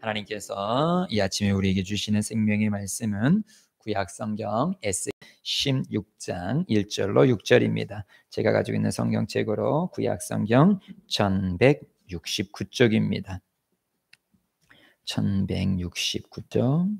하나님께서 이 아침에 우리에게 주시는 생명의 말씀은 구약 성경 에스겔 16장 1절로 6절입니다. 제가 가지고 있는 성경책으로 구약 성경 1169쪽입니다. 1169쪽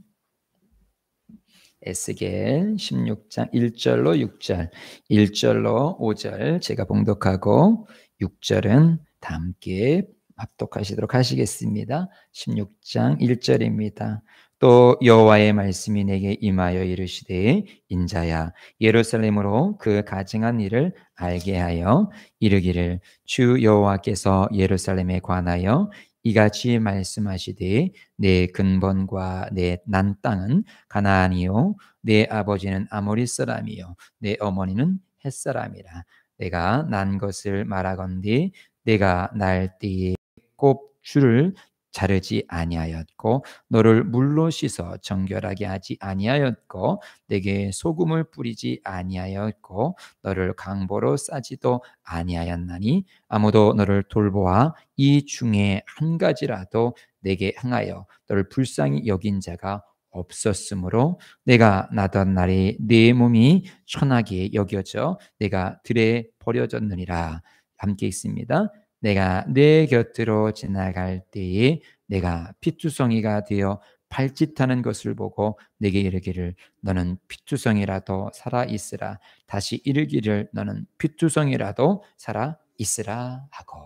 에스겔 16장 1절로 6절, 1절로 5절 제가 봉독하고 6절은 다 함께 합독하시도록 하시겠습니다. 16장 1절입니다. 또 여호와의 말씀이 내게 임하여 이르시되 인자야 예루살렘으로 그 가증한 일을 알게 하여 이르기를 주 여호와께서 예루살렘에 관하여 이같이 말씀하시되 내 근본과 내 난 땅은 가나안이요 내 아버지는 아모리 사람이요 내 어머니는 헷 사람이라. 내가 난 것을 말하건대 내가 날 때에 꼭 줄을 자르지 아니하였고 너를 물로 씻어 정결하게 하지 아니하였고 내게 소금을 뿌리지 아니하였고 너를 강보로 싸지도 아니하였나니 아무도 너를 돌보아 이 중에 한 가지라도 내게 행하여 너를 불쌍히 여긴 자가 없었으므로 내가 나던 날에 내 몸이 천하게 여겨져 내가 들에 버려졌느니라. 함께 있습니다. 내가 내 곁으로 지나갈 때에 내가 피투성이가 되어 발짓하는 것을 보고 내게 이르기를 너는 피투성이라도 살아 있으라. 다시 이르기를 너는 피투성이라도 살아 있으라 하고.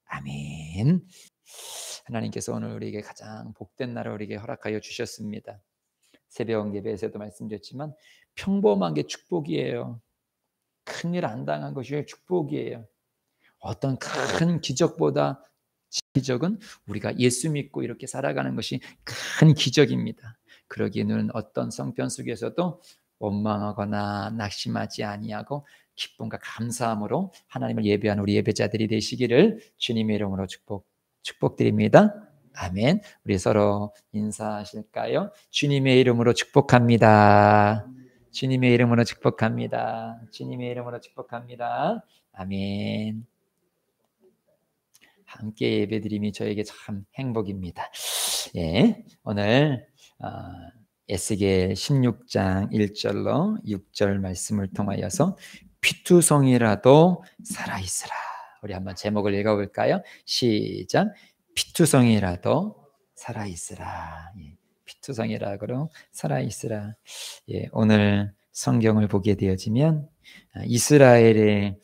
아멘. 하나님께서 오늘 우리에게 가장 복된 날을 우리에게 허락하여 주셨습니다. 새벽 예배에서도 말씀드렸지만 평범한 게 축복이에요. 큰일 안 당한 것이 축복이에요. 어떤 큰 기적보다 기적은 우리가 예수 믿고 이렇게 살아가는 것이 큰 기적입니다. 그러기에는 어떤 성편 속에서도 원망하거나 낙심하지 아니하고 기쁨과 감사함으로 하나님을 예배하는 우리 예배자들이 되시기를 주님의 이름으로 축복드립니다. 아멘. 우리 서로 인사하실까요? 주님의 이름으로 축복합니다. 주님의 이름으로 축복합니다. 주님의 이름으로 축복합니다. 아멘. 함께 예배드림이 저에게 참 행복입니다. 예, 오늘 에스겔 16장 1절로 6절 말씀을 통하여서 피투성이라도 살아있으라. 우리 한번 제목을 읽어볼까요? 시작. 피투성이라도 살아있으라. 예, 피투성이라도 살아있으라. 예, 오늘 성경을 보게 되어지면 이스라엘의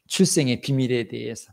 출생의 비밀에 대해서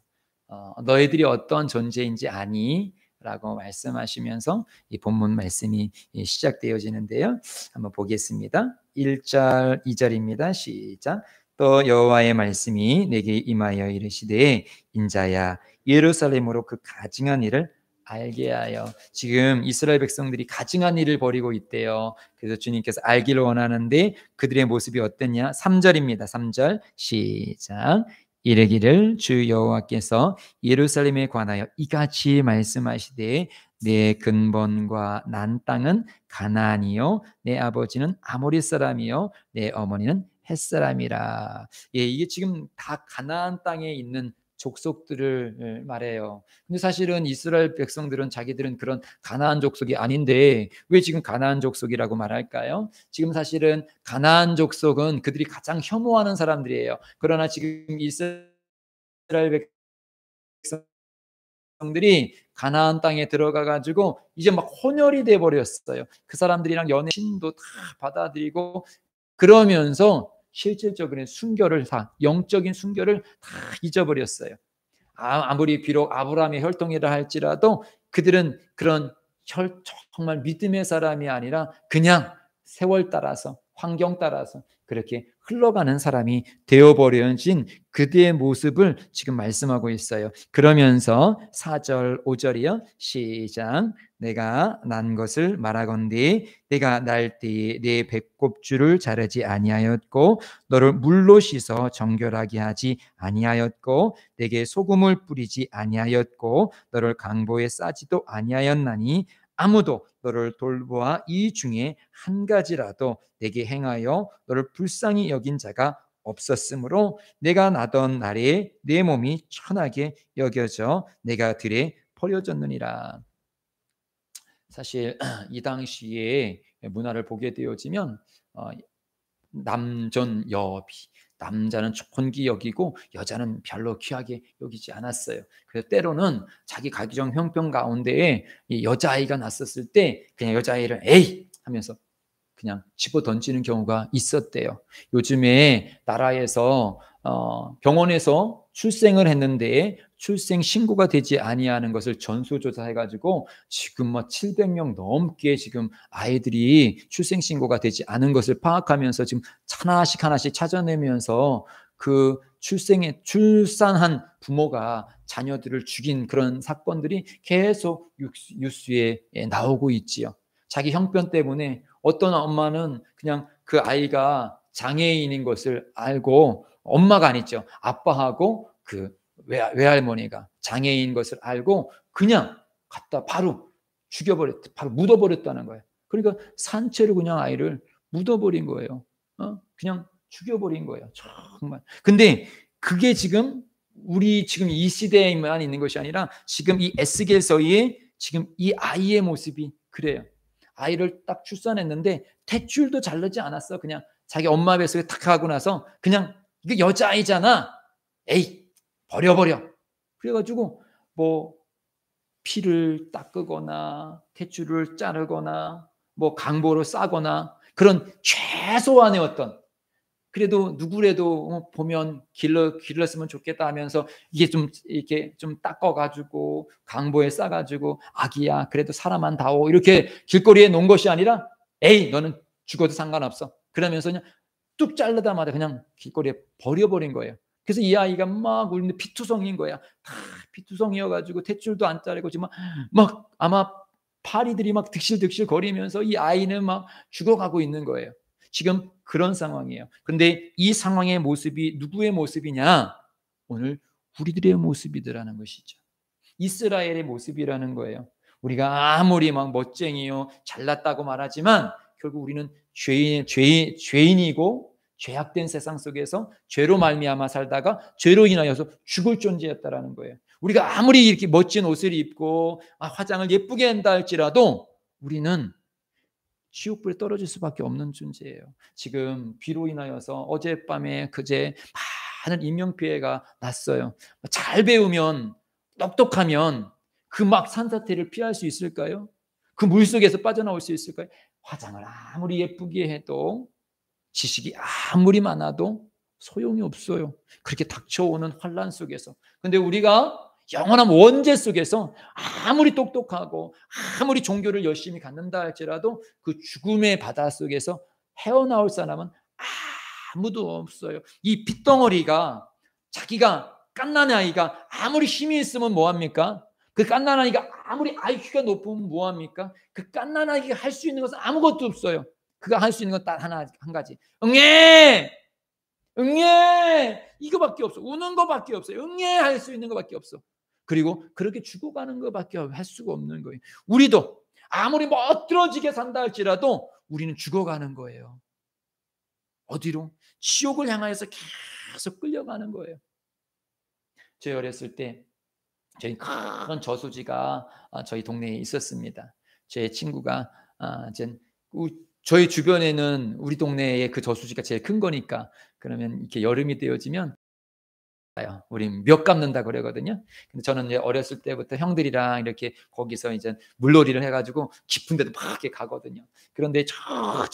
너희들이 어떤 존재인지 아니? 라고 말씀하시면서 이 본문 말씀이 시작되어지는데요. 한번 보겠습니다. 1절, 2절입니다. 시작. 또 여호와의 말씀이 내게 임하여 이르시되 인자야 예루살렘으로 그 가증한 일을 알게 하여. 지금 이스라엘 백성들이 가증한 일을 벌이고 있대요. 그래서 주님께서 알기를 원하는데 그들의 모습이 어땠냐? 3절입니다. 3절 시작. 이르기를 주 여호와께서 예루살렘에 관하여 이같이 말씀하시되 내 근본과 난 땅은 가나안이요 내 아버지는 아모리 사람이요 내 어머니는 헷 사람이라. 예, 이게 지금 다 가나안 땅에 있는 족속들을 말해요. 근데 사실은 이스라엘 백성들은 자기들은 그런 가나안 족속이 아닌데 왜 지금 가나안 족속이라고 말할까요? 지금 사실은 가나안 족속은 그들이 가장 혐오하는 사람들이에요. 그러나 지금 이스라엘 백성들이 가나안 땅에 들어가 가지고 이제 막 혼혈이 돼 버렸어요. 그 사람들이랑 연애신도 다 받아들이고 그러면서 실질적으로 순결을 다 영적인 순결을 다 잊어버렸어요. 아무리 비록 아브라함의 혈통이라 할지라도 그들은 그런 정말 믿음의 사람이 아니라 그냥 세월 따라서 환경 따라서 그렇게 흘러가는 사람이 되어버려진 그들의 모습을 지금 말씀하고 있어요. 그러면서 4절 5절이요. 시작. 내가 난 것을 말하건대 내가 날 때에 내 배꼽줄을 자르지 아니하였고 너를 물로 씻어 정결하게 하지 아니하였고 내게 소금을 뿌리지 아니하였고 너를 강보에 싸지도 아니하였나니 아무도 너를 돌보아 이 중에 한 가지라도 내게 행하여 너를 불쌍히 여긴 자가 없었으므로 내가 나던 날에 내 몸이 천하게 여겨져 내가 들에 버려졌느니라. 사실 이 당시에 문화를 보게 되어지면 남존여비, 남자는 존귀 여기고 여자는 별로 귀하게 여기지 않았어요. 그래서 때로는 자기 가정 형편 가운데에 이 여자아이가 났었을 때 그냥 여자아이를 에이 하면서 그냥 집어 던지는 경우가 있었대요. 요즘에 나라에서 병원에서 출생을 했는데 출생 신고가 되지 아니하는 것을 전수조사해가지고 지금 뭐 700명 넘게 지금 아이들이 출생 신고가 되지 않은 것을 파악하면서 지금 하나씩 하나씩 찾아내면서 그 출산한 부모가 자녀들을 죽인 그런 사건들이 계속 뉴스에 나오고 있지요. 자기 형편 때문에 어떤 엄마는 그냥 그 아이가 장애인인 것을 알고, 엄마가 아니죠, 아빠하고 그 외할머니가 장애인인 것을 알고 그냥 갖다 바로 죽여버렸다, 바로 묻어버렸다는 거예요. 그러니까 산채로 그냥 아이를 묻어버린 거예요. 그냥 죽여버린 거예요. 정말. 근데 그게 지금 우리 지금 이 시대에만 있는 것이 아니라 지금 이 에스겔서의 지금 이 아이의 모습이 그래요. 아이를 딱 출산했는데 탯줄도 자르지 않았어. 그냥 자기 엄마 뱃속에 탁 하고 나서 그냥 이게 여자아이잖아, 에이 버려버려. 그래가지고 뭐 피를 닦거나 탯줄을 자르거나 뭐 강보로 싸거나 그런 최소한의 어떤, 그래도 누구라도 보면 길렀으면 좋겠다 하면서 이게 좀 이렇게 좀 닦아가지고 강보에 싸가지고 아기야 그래도 사람한다오 이렇게 길거리에 놓은 것이 아니라 에이 너는 죽어도 상관없어 그러면서 그냥 뚝 자르다마다 그냥 길거리에 버려버린 거예요. 그래서 이 아이가 막 울는데 피투성이인 거야. 다 피투성이어가지고 탯줄도 안 자르고 지금 막 아마 파리들이 막 득실득실 거리면서 이 아이는 막 죽어가고 있는 거예요. 지금 그런 상황이에요. 그런데 이 상황의 모습이 누구의 모습이냐? 오늘 우리들의 모습이더라는 것이죠. 이스라엘의 모습이라는 거예요. 우리가 아무리 막 멋쟁이요 잘났다고 말하지만 결국 우리는 죄인이고 죄악된 세상 속에서 죄로 말미암아 살다가 죄로 인하여서 죽을 존재였다라는 거예요. 우리가 아무리 이렇게 멋진 옷을 입고 화장을 예쁘게 한다 할지라도 우리는 지옥불에 떨어질 수밖에 없는 존재예요. 지금 비로 인하여서 어젯밤에 그제 많은 인명피해가 났어요. 잘 배우면 똑똑하면 그 막 산사태를 피할 수 있을까요? 그 물속에서 빠져나올 수 있을까요? 화장을 아무리 예쁘게 해도 지식이 아무리 많아도 소용이 없어요. 그렇게 닥쳐오는 환란 속에서. 근데 우리가 영원한 원죄 속에서 아무리 똑똑하고 아무리 종교를 열심히 갖는다 할지라도 그 죽음의 바다 속에서 헤어나올 사람은 아무도 없어요. 이 핏덩어리가 자기가 갓난 아이가 아무리 힘이 있으면 뭐합니까? 그 갓난 아이가 아무리 IQ가 높으면 뭐합니까? 그 갓난 아이가 할 수 있는 것은 아무것도 없어요. 그가 할 수 있는 건 딱 한 가지. 응애! 응애! 이거밖에 없어. 우는 거밖에 없어요. 응애 할 수 있는 거밖에 없어. 그리고 그렇게 죽어가는 것밖에 할 수가 없는 거예요. 우리도 아무리 멋들어지게 산다 할지라도 우리는 죽어가는 거예요. 어디로? 지옥을 향하여서 계속 끌려가는 거예요. 저희 어렸을 때 저희 큰 저수지가 저희 동네에 있었습니다. 제 친구가 저희 주변에는 우리 동네에 그 저수지가 제일 큰 거니까 그러면 이렇게 여름이 되어지면 우리 몇 감는다 그러거든요. 근데 저는 이제 어렸을 때부터 형들이랑 이렇게 거기서 이제 물놀이를 해가지고 깊은 데도 막 이렇게 가거든요. 그런데 저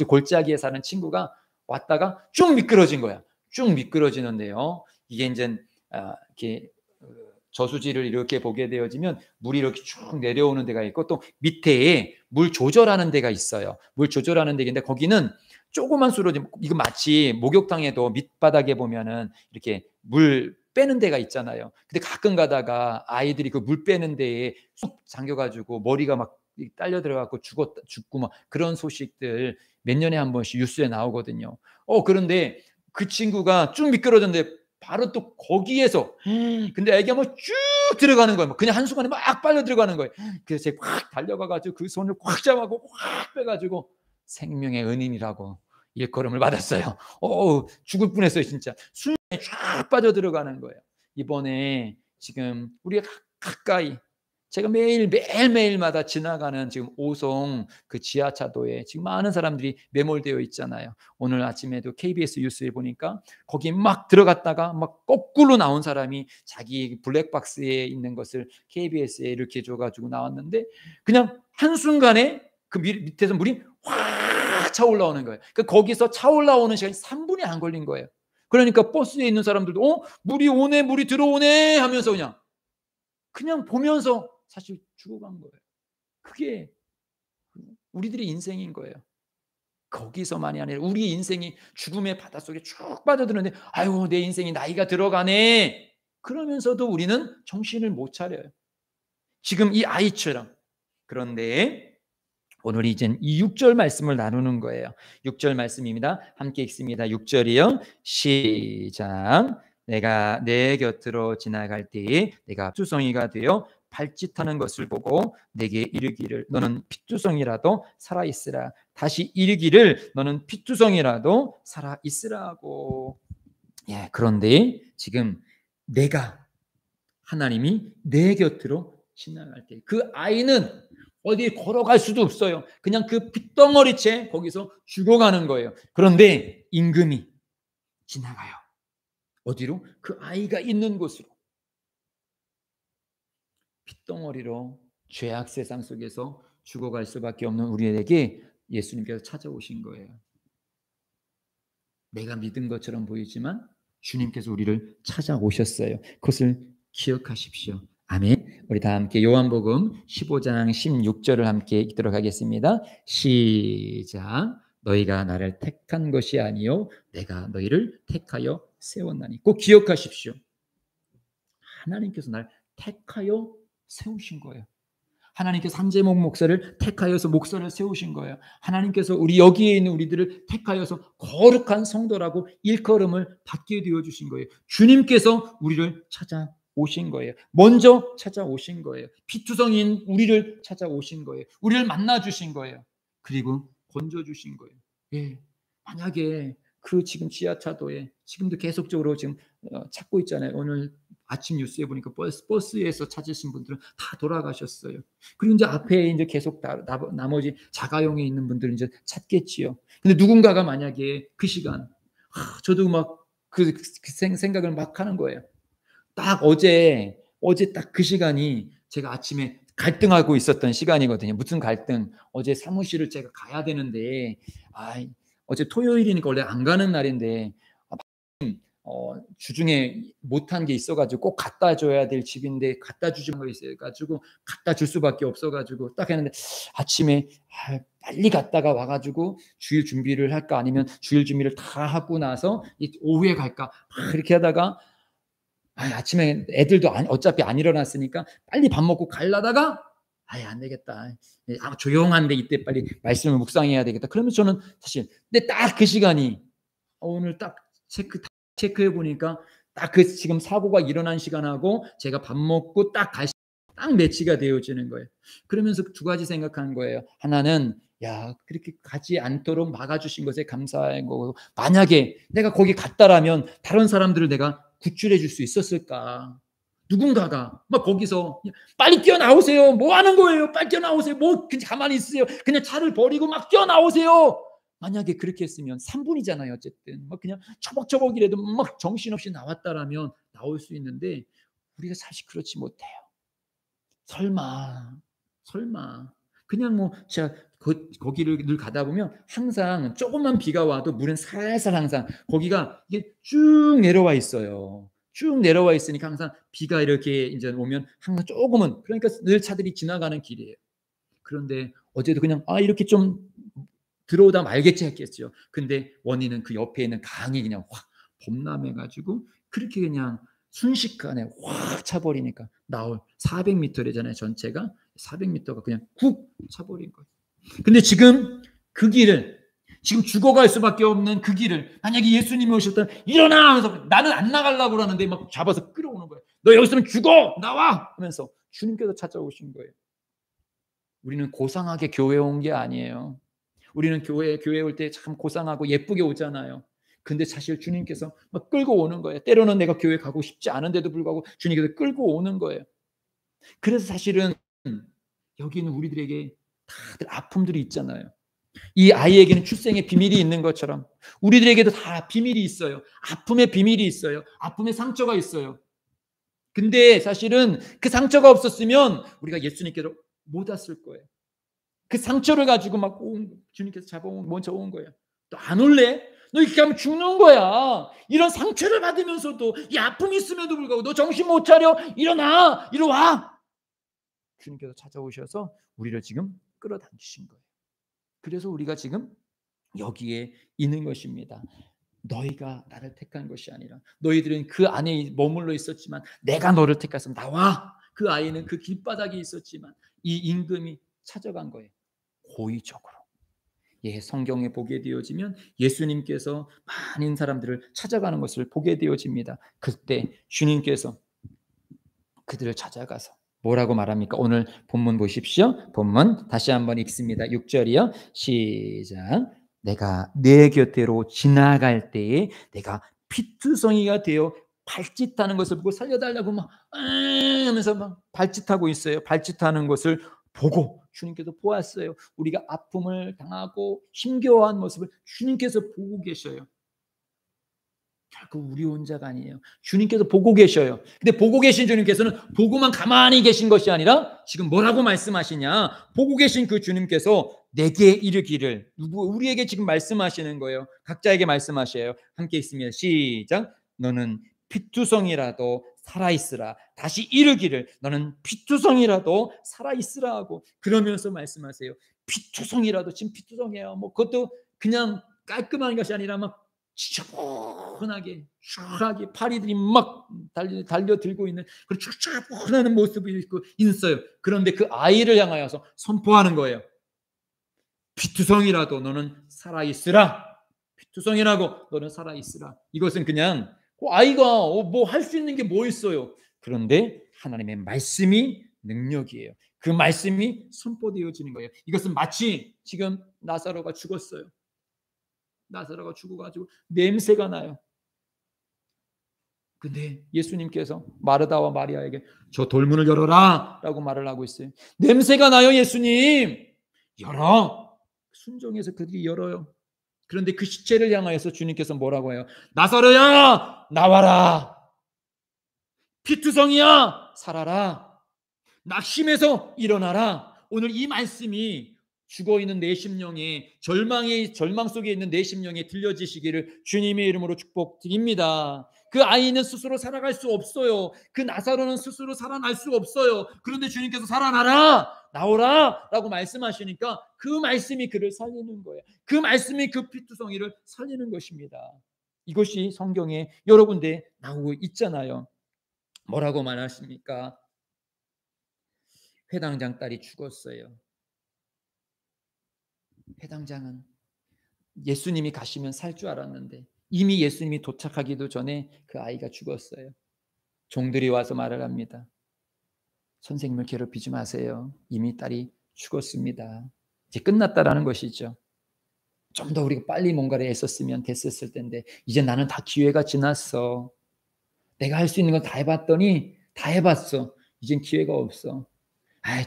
골짜기에 사는 친구가 왔다가 쭉 미끄러진 거야. 쭉 미끄러지는데요. 이게 이제 이렇게 저수지를 이렇게 보게 되어지면 물이 이렇게 쭉 내려오는 데가 있고 또 밑에 물 조절하는 데가 있어요. 물 조절하는 데인데 거기는 조그만 수로 이거 마치 목욕탕에도 밑바닥에 보면은 이렇게 물 빼는 데가 있잖아요. 근데 가끔 가다가 아이들이 그 물 빼는 데에 쏙 잠겨가지고 머리가 막 딸려 들어가고 죽고 막 그런 소식들 몇 년에 한 번씩 뉴스에 나오거든요. 그런데 그 친구가 쭉 미끄러졌는데 바로 또 거기에서 근데 애기가 뭐 쭉 들어가는 거예요. 그냥 한순간에 막 빨려 들어가는 거예요. 그래서 제가 확 달려가가지고 그 손을 꽉 잡아고 확 빼가지고 생명의 은인이라고 일컬음을 받았어요. 죽을 뻔했어요. 진짜 수면에 쫙 빠져 들어가는 거예요. 이번에 지금 우리가 가까이 제가 매일매일마다 지나가는 지금 오송 그 지하차도에 지금 많은 사람들이 매몰되어 있잖아요. 오늘 아침에도 KBS 뉴스에 보니까 거기 막 들어갔다가 막 거꾸로 나온 사람이 자기 블랙박스에 있는 것을 KBS에 이렇게 줘가지고 나왔는데 그냥 한순간에 그 밑에서 물이 확 차올라오는 거예요. 그러니까 거기서 차올라오는 시간이 3분이 안 걸린 거예요. 그러니까 버스에 있는 사람들도 물이 오네, 물이 들어오네 하면서 그냥 보면서 사실 죽어간 거예요. 그게 우리들의 인생인 거예요. 거기서만이 아니라 우리 인생이 죽음의 바닷속에 쭉 빠져드는데 아유 내 인생이 나이가 들어가네 그러면서도 우리는 정신을 못 차려요. 지금 이 아이처럼. 그런데 오늘 이젠 이 6절 말씀을 나누는 거예요. 6절 말씀입니다. 함께 읽습니다. 6절이요. 시작. 내가 내 곁으로 지나갈 때에 내가 핏두성이가 되어 발짓하는 것을 보고 내게 이르기를 너는 핏두성이라도 살아있으라. 다시 이르기를 너는 핏두성이라도 살아있으라고. 예, 그런데 지금 하나님이 내 곁으로 지나갈 때 그 아이는 어디 걸어갈 수도 없어요. 그냥 그 핏덩어리채 거기서 죽어가는 거예요. 그런데 임금이 지나가요. 어디로? 그 아이가 있는 곳으로. 핏덩어리로 죄악 세상 속에서 죽어갈 수밖에 없는 우리에게 예수님께서 찾아오신 거예요. 내가 믿은 것처럼 보이지만 주님께서 우리를 찾아오셨어요. 그것을 기억하십시오. 아멘. 우리 다 함께 요한복음 15장 16절을 함께 읽도록 하겠습니다. 시작. 너희가 나를 택한 것이 아니요 내가 너희를 택하여 세웠나니. 꼭 기억하십시오. 하나님께서 날 택하여 세우신 거예요. 하나님께서 한재목 목사를 택하여서 목사를 세우신 거예요. 하나님께서 우리 여기에 있는 우리들을 택하여서 거룩한 성도라고 일컬음을 받게 되어주신 거예요. 주님께서 우리를 찾아오신 거예요. 먼저 찾아오신 거예요. 피투성인 우리를 찾아오신 거예요. 우리를 만나주신 거예요. 그리고 건져주신 거예요. 예. 만약에 그 지금 지하차도에 지금도 계속적으로 지금 찾고 있잖아요. 오늘 아침 뉴스에 보니까 버스에서 찾으신 분들은 다 돌아가셨어요. 그리고 이제 앞에 이제 계속 나머지 자가용에 있는 분들은 이제 찾겠지요. 근데 누군가가 만약에 그 시간, 저도 막 그 생각을 막 하는 거예요. 딱 어제 딱 그 시간이 제가 아침에 갈등하고 있었던 시간이거든요. 무슨 갈등? 어제 사무실을 제가 가야 되는데, 어제 토요일이니까 원래 안 가는 날인데, 주중에 못한 게 있어가지고 꼭 갖다 줘야 될 집인데 갖다 주신 거 있어가지고 갖다 줄 수밖에 없어가지고 딱 했는데 아침에 빨리 갔다가 와가지고 주일 준비를 할까 아니면 주일 준비를 다 하고 나서 오후에 갈까 이렇게 하다가 아침에 애들도 어차피 안 일어났으니까 빨리 밥 먹고 가려다가 안 되겠다. 조용한데 이때 빨리 말씀을 묵상해야 되겠다. 그러면 저는 사실 근데 딱 그 시간이 오늘 딱 체크해 보니까 딱 그 지금 사고가 일어난 시간하고 제가 밥 먹고 딱 매치가 되어지는 거예요. 그러면서 두 가지 생각하는 거예요. 하나는 그렇게 가지 않도록 막아주신 것에 감사한 거고 만약에 내가 거기 갔다라면 다른 사람들을 내가 구출해 줄 수 있었을까? 누군가가 막 거기서 빨리 뛰어나오세요. 뭐 하는 거예요? 빨리 뛰어나오세요. 뭐 그냥 가만히 있으세요. 그냥 차를 버리고 막 뛰어나오세요. 만약에 그렇게 했으면 3분이잖아요. 어쨌든 막 그냥 처벅처벅이라도 막 정신없이 나왔다라면 나올 수 있는데 우리가 사실 그렇지 못해요. 설마 그냥 뭐 제가 거기를 늘 가다 보면 항상 조금만 비가 와도 물은 살살 항상 거기가 이게 쭉 내려와 있어요. 쭉 내려와 있으니까 항상 비가 이렇게 이제 오면 항상 조금은 그러니까 늘 차들이 지나가는 길이에요. 그런데 어제도 그냥 이렇게 좀 들어오다 말겠지 했겠죠. 근데 원인은 그 옆에 있는 강이 그냥 확 범람해가지고 그렇게 그냥 순식간에 확 차버리니까 나올 400m래잖아요. 전체가 400m가 그냥 훅 차버린 거예요. 근데 지금 그 길을 지금 죽어갈 수밖에 없는 그 길을 만약에 예수님이 오셨다면 일어나 하면서 나는 안 나가려고 그러는데 막 잡아서 끌어오는 거예요. 너 여기 있으면 죽어 나와 하면서 주님께서 찾아오신 거예요. 우리는 고상하게 교회에 온 게 아니에요. 우리는 교회에 올 때 참 고상하고 예쁘게 오잖아요. 근데 사실 주님께서 막 끌고 오는 거예요. 때로는 내가 교회 가고 싶지 않은데도 불구하고 주님께서 끌고 오는 거예요. 그래서 사실은 여기 있는 우리들에게 다들 아픔들이 있잖아요. 이 아이에게는 출생의 비밀이 있는 것처럼 우리들에게도 다 비밀이 있어요. 아픔의 비밀이 있어요. 아픔의 상처가 있어요. 근데 사실은 그 상처가 없었으면 우리가 예수님께로 못 왔을 거예요. 그 상처를 가지고 막 주님께서 먼저 온 거예요. 너 안 올래? 너 이렇게 하면 죽는 거야. 이런 상처를 받으면서도, 이 아픔이 있음에도 불구하고 너 정신 못 차려? 일어나! 이리 와! 주님께서 찾아오셔서 우리를 지금 끌어당기신 거예요. 그래서 우리가 지금 여기에 있는 것입니다. 너희가 나를 택한 것이 아니라 너희들은 그 안에 머물러 있었지만 내가 너를 택해서 나와. 그 아이는 그 길바닥에 있었지만 이 임금이 찾아간 거예요. 고의적으로. 예, 성경에 보게 되어지면 예수님께서 많은 사람들을 찾아가는 것을 보게 되어집니다. 그때 주님께서 그들을 찾아가서 뭐라고 말합니까? 오늘 본문 보십시오. 본문 다시 한번 읽습니다. 6절이요. 시작. 내가 내 곁으로 지나갈 때에 내가 피투성이가 되어 발짓하는 것을 보고 살려달라고 막 하면서 막 발짓하고 있어요. 발짓하는 것을 보고 주님께서 보았어요. 우리가 아픔을 당하고 힘겨워한 모습을 주님께서 보고 계셔요. 결국 우리 혼자가 아니에요. 주님께서 보고 계셔요. 근데 보고 계신 주님께서는 보고만 가만히 계신 것이 아니라 지금 뭐라고 말씀하시냐? 보고 계신 그 주님께서 내게 이르기를, 우리에게 지금 말씀하시는 거예요. 각자에게 말씀하셔요. 함께 있으면 시작. 너는 피투성이라도 살아있으라. 다시 이르기를 너는 피투성이라도 살아있으라 하고, 그러면서 말씀하세요. 피투성이라도, 지금 피투성이에요. 뭐 그것도 그냥 깔끔한 것이 아니라 막 지저분하게 쫙하게 파리들이 막 달려들고 있는 그런 쫙쫙하는 모습이 있어요. 그런데 그 아이를 향하여서 선포하는 거예요. 피투성이라도 너는 살아있으라. 피투성이라고 너는 살아있으라. 이것은 그냥 그 아이가 뭐 할 수 있는 게 뭐 있어요. 그런데 하나님의 말씀이 능력이에요. 그 말씀이 선포되어지는 거예요. 이것은 마치 지금 나사로가 죽었어요. 나사로가 죽어가지고 냄새가 나요. 근데 예수님께서 마르다와 마리아에게 저 돌문을 열어라 라고 말을 하고 있어요. 냄새가 나요. 예수님 열어. 순종해서 그들이 열어요. 그런데 그 시체를 향하여서 주님께서 뭐라고 해요? 나사로야 나와라. 피투성이야 살아라. 낙심해서 일어나라. 오늘 이 말씀이 죽어있는 내 심령에, 절망 속에 있는 내 심령에 들려지시기를 주님의 이름으로 축복드립니다. 그 아이는 스스로 살아갈 수 없어요. 그 나사로는 스스로 살아날 수 없어요. 그런데 주님께서 살아나라, 나오라 라고 말씀하시니까 그 말씀이 그를 살리는 거예요. 그 말씀이 그 피투성이를 살리는 것입니다. 이것이 성경에 여러 군데 나오고 있잖아요. 뭐라고 말하십니까? 회당장 딸이 죽었어요. 회당장은 예수님이 가시면 살 줄 알았는데 이미 예수님이 도착하기도 전에 그 아이가 죽었어요. 종들이 와서 말을 합니다. 선생님을 괴롭히지 마세요. 이미 딸이 죽었습니다. 이제 끝났다라는 것이죠. 좀 더 우리가 빨리 뭔가를 했었으면 됐었을 텐데 이제 나는 다 기회가 지났어. 내가 할 수 있는 건 다 해봤더니 다 해봤어. 이젠 기회가 없어.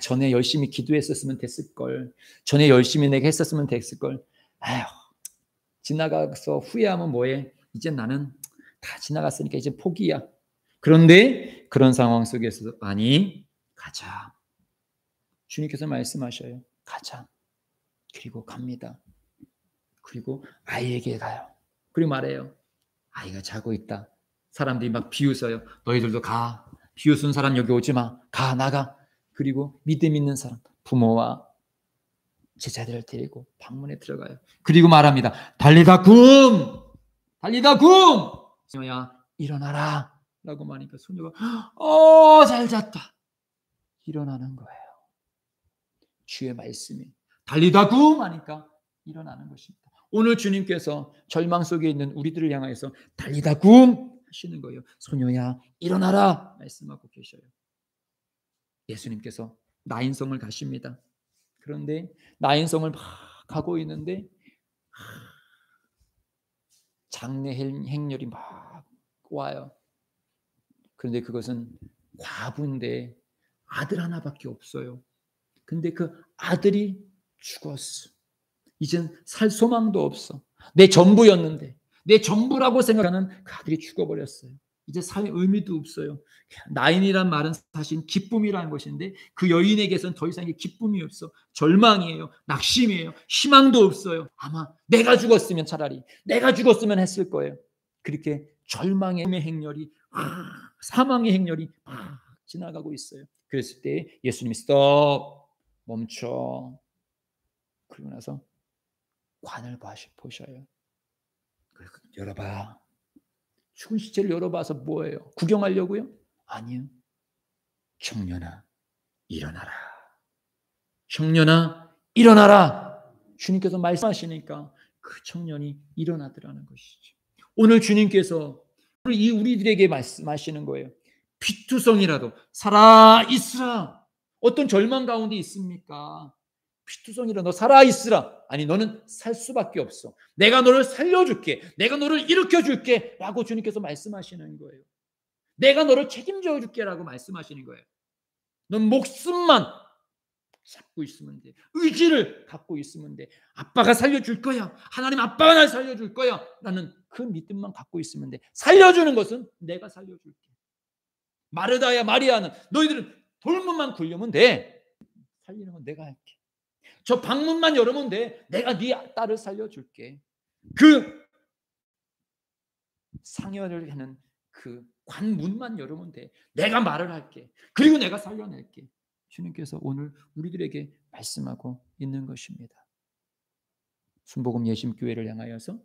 전에 열심히 기도했었으면 됐을걸. 전에 열심히 내가 했었으면 됐을걸. 지나가서 후회하면 뭐해? 이제 나는 다 지나갔으니까 이제 포기야. 그런데 그런 상황 속에서 아니, 가자. 주님께서 말씀하셔요. 가자. 그리고 갑니다. 그리고 아이에게 가요. 그리고 말해요. 아이가 자고 있다. 사람들이 막 비웃어요. 너희들도 가. 비웃은 사람 여기 오지 마. 가, 나가. 그리고 믿음 있는 사람, 부모와 제자들을 데리고 방문에 들어가요. 그리고 말합니다. 달리다 굼! 달리다 굼! 소녀야 일어나라 라고 말하니까 소녀가 잘 잤다. 일어나는 거예요. 주의 말씀이 달리다 굼! 하니까 일어나는 것입니다. 오늘 주님께서 절망 속에 있는 우리들을 향해서 달리다 굼! 하시는 거예요. 소녀야 일어나라 말씀하고 계셔요. 예수님께서 나인성을 가십니다. 그런데 나인성을 막 가고 있는데 장례 행렬이 막 와요. 그런데 그것은 과부인데 아들 하나밖에 없어요. 근데 그 아들이 죽었어. 이젠 살 소망도 없어. 내 전부였는데, 내 전부라고 생각하는 그 아들이 죽어버렸어요. 이제 살 의미도 없어요. 나인이란 말은 사실 기쁨이라는 것인데 그 여인에게서는 더 이상 기쁨이 없어. 절망이에요. 낙심이에요. 희망도 없어요. 아마 내가 죽었으면 차라리 내가 죽었으면 했을 거예요. 그렇게 절망의 행렬이 사망의 행렬이 지나가고 있어요. 그랬을 때 예수님이 스톱 멈춰. 그러고 나서 관을 보셔요. 열어봐. 죽은 시체를 열어봐서 뭐예요? 구경하려고요? 아니요. 청년아 일어나라. 청년아 일어나라. 주님께서 말씀하시니까 그 청년이 일어나더라는 것이죠. 오늘 주님께서 우리들에게 말씀하시는 거예요. 피투성이라도 살아있으라. 어떤 절망 가운데 있습니까? 피투성이라 너 살아있으라. 아니 너는 살 수밖에 없어. 내가 너를 살려줄게. 내가 너를 일으켜줄게 라고 주님께서 말씀하시는 거예요. 내가 너를 책임져 줄게 라고 말씀하시는 거예요. 넌 목숨만 잡고 있으면 돼. 의지를 갖고 있으면 돼. 아빠가 살려줄 거야. 하나님 아빠가 날 살려줄 거야 라는 그 믿음만 갖고 있으면 돼. 살려주는 것은 내가 살려줄게. 마르다야 마리아는 너희들은 돌문만 굴려면 돼. 살리는 건 내가 할게. 저 방문만 열으면 돼. 내가 네 딸을 살려줄게. 그 상여를 하는 그 관문만 열으면 돼. 내가 말을 할게. 그리고 내가 살려낼게. 주님께서 오늘 우리들에게 말씀하고 있는 것입니다. 순복음 예심교회를 향하여서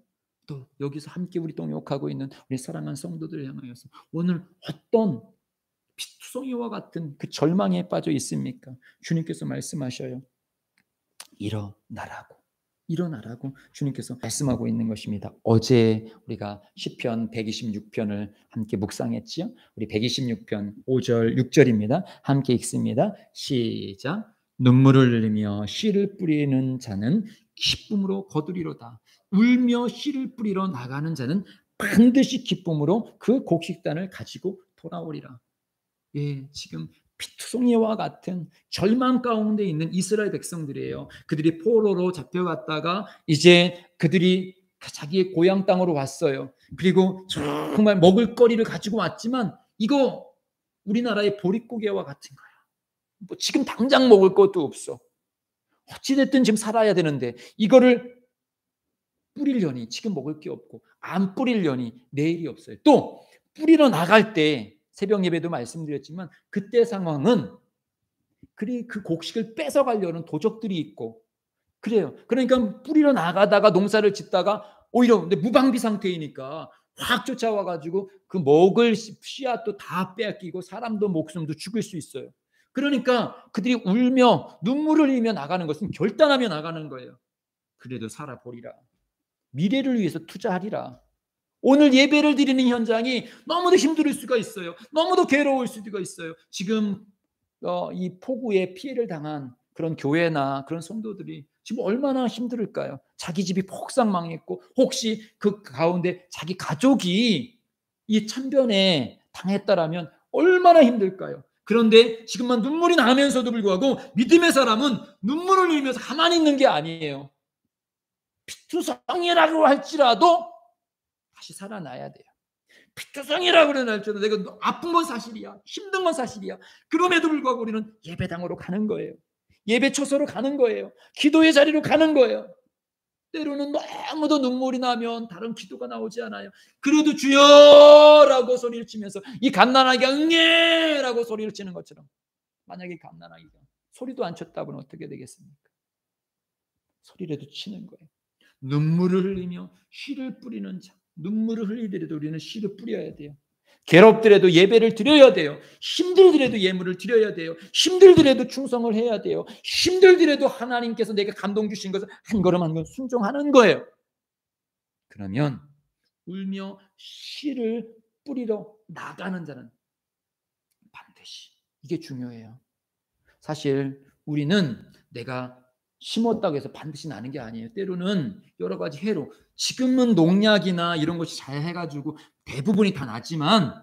또 여기서 함께 우리 동역하고 있는 우리 사랑하는 성도들을 향하여서 오늘 어떤 피투성이와 같은 그 절망에 빠져 있습니까? 주님께서 말씀하셔요. 일어나라고 주님께서 말씀하고 있는 것입니다. 어제 우리가 시편 126편을 함께 묵상했지요. 우리 126편 5절 6절입니다. 함께 읽습니다. 시작. 눈물을 흘리며 씨를 뿌리는 자는 기쁨으로 거두리로다. 울며 씨를 뿌리러 나가는 자는 반드시 기쁨으로 그 곡식단을 가지고 돌아오리라. 예, 지금 피투성이와 같은 절망 가운데 있는 이스라엘 백성들이에요. 그들이 포로로 잡혀갔다가 이제 그들이 자기의 고향 땅으로 왔어요. 그리고 정말 먹을 거리를 가지고 왔지만 이거 우리나라의 보릿고개와 같은 거야. 뭐 지금 당장 먹을 것도 없어. 어찌됐든 지금 살아야 되는데 이거를 뿌리려니 지금 먹을 게 없고 안 뿌리려니 내일이 없어요. 또 뿌리러 나갈 때 새벽 예배도 말씀드렸지만 그때 상황은 그 곡식을 뺏어가려는 도적들이 있고 그래요. 그러니까 뿌리러 나가다가 농사를 짓다가 오히려 근데 무방비 상태이니까 확 쫓아와가지고 그 먹을 씨앗도 다 빼앗기고 사람도 목숨도 죽일 수 있어요. 그러니까 그들이 울며 눈물을 흘리며 나가는 것은 결단하며 나가는 거예요. 그래도 살아보리라. 미래를 위해서 투자하리라. 오늘 예배를 드리는 현장이 너무도 힘들 수가 있어요. 너무도 괴로울 수가 있어요. 지금 이 폭우에 피해를 당한 그런 교회나 그런 성도들이 지금 얼마나 힘들을까요? 자기 집이 폭삭 망했고 혹시 그 가운데 자기 가족이 이 참변에 당했다라면 얼마나 힘들까요? 그런데 지금만 눈물이 나면서도 불구하고 믿음의 사람은 눈물을 흘리면서 가만히 있는 게 아니에요. 피투성이라고 할지라도 다시 살아나야 돼요. 피투성이라고 그러날지라도 내가 아픈 건 사실이야. 힘든 건 사실이야. 그럼에도 불구하고 우리는 예배당으로 가는 거예요. 예배 초소로 가는 거예요. 기도의 자리로 가는 거예요. 때로는 너무도 눈물이 나면 다른 기도가 나오지 않아요. 그래도 주여라고 소리를 치면서 이 갓난아기가 응애라고 소리를 치는 것처럼 만약에 갓난아기가 소리도 안 쳤다면 어떻게 되겠습니까? 소리라도 치는 거예요. 눈물을 흘리며 씨를 뿌리는 자. 눈물을 흘리더라도 우리는 씨를 뿌려야 돼요. 괴롭더라도 예배를 드려야 돼요. 힘들더라도 예물을 드려야 돼요. 힘들더라도 충성을 해야 돼요. 힘들더라도 하나님께서 내게 감동 주신 것을 한 걸음 한 걸음 순종하는 거예요. 그러면 울며 씨를 뿌리러 나가는 자는 반드시 이게 중요해요. 사실 우리는 내가 심었다고 해서 반드시 나는 게 아니에요. 때로는 여러 가지 해로 지금은 농약이나 이런 것이 잘 해가지고 대부분이 다 나지만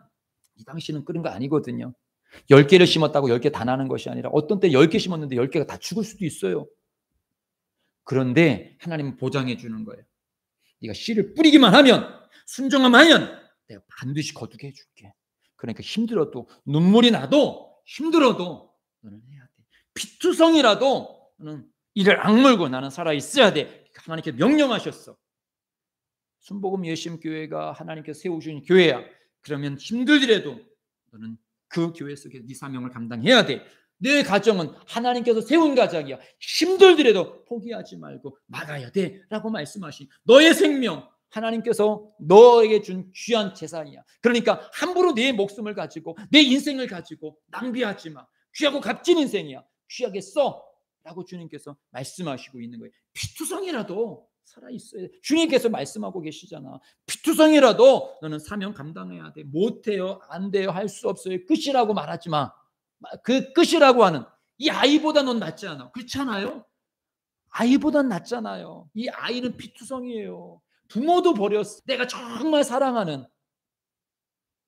이 당시는 그런 거 아니거든요. 10개를 심었다고 10개 다 나는 것이 아니라 어떤 때 10개 심었는데 10개가 다 죽을 수도 있어요. 그런데 하나님은 보장해 주는 거예요. 네가 씨를 뿌리기만 하면, 순종하면 내가 반드시 거두게 해줄게. 그러니까 힘들어도, 눈물이 나도 힘들어도 너는 해야 돼. 피투성이라도 너는 이를 악물고 나는 살아 있어야 돼. 하나님께서 명령하셨어. 순복음 예심교회가 하나님께서 세우신 교회야. 그러면 힘들더라도 너는 그 교회 속에서 네 사명을 감당해야 돼. 내 가정은 하나님께서 세운 가정이야. 힘들더라도 포기하지 말고 막아야 돼 라고 말씀하신, 너의 생명 하나님께서 너에게 준 귀한 재산이야. 그러니까 함부로 내 목숨을 가지고 내 인생을 가지고 낭비하지 마. 귀하고 값진 인생이야. 귀하게 써 라고 주님께서 말씀하시고 있는 거예요. 피투성이라도 살아있어야 돼. 주님께서 말씀하고 계시잖아. 피투성이라도 너는 사명 감당해야 돼. 못해요, 안 돼요, 할 수 없어요, 끝이라고 말하지 마. 그 끝이라고 하는 이 아이보다 넌 낫지 않아. 그렇지 않아요? 아이보단 낫잖아요. 이 아이는 피투성이에요. 부모도 버렸어. 내가 정말 사랑하는,